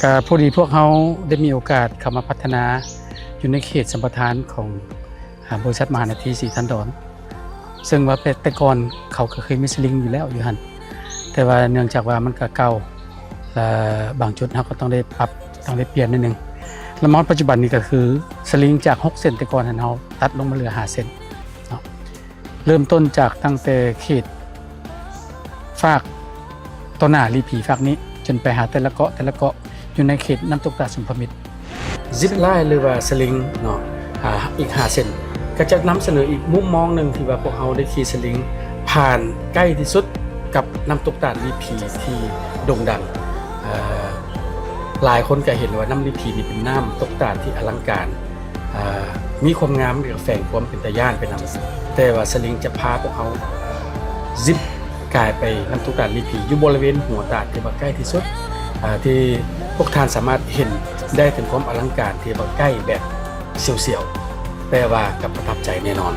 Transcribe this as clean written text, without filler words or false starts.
ก็พอดีพวกเขาได้มีโอกาสเข้ามาพัฒนาอยู่ในเขตสัมปทานของบริษัทมหานาทีสีทันดอนซึ่งว่าแต่ก่อนเขาก็เคยมีสลิงอยู่แล้วอยู่หันแต่ว่าเนื่องจากว่ามันก็เก่าและบางจุดเขาก็ต้องได้ปรับต้องได้เปลี่ยนนิดนึงแล้วมอดปัจจุบันนี้ก็คือสลิงจาก6เซนแต่ก่อนเราตัดลงมาเหลือ5เซนเนาะเริ่มต้นจากตั้งแต่เขตฝากต้นหน้าลีผีฝากนี้จนไปหาแต่ละเกาะอยู่ในเขตน้ำตกตาดสุมพมิตรซิปไลน์หรือว่าสลิงเนาะอีก5เซนก็จะนำเสนออีกมุมมองหนึ่งที่ว่าพวกเราได้ขี่สลิงผ่านใกล้ที่สุดกับน้ำตกตาดลีผีที่โด่งดังหลายคนก็เห็นว่าน้ำลีผีนี่เป็นน้ำตกตาดที่อลังการมีความงามหรือแฝงความเป็นตาย่านไปนำแต่ว่าสลิงจะพาพวกเขาซิปกลายไปน้ำตกตาดลีผีอยู่บริเวณหัวตาดที่ว่าใกล้ที่สุดที่พวกท่านสามารถเห็นได้ถึงความอลังการที่ว่าใกล้แบบเสียวๆแต่ว่ากับประทับใจแน่นอน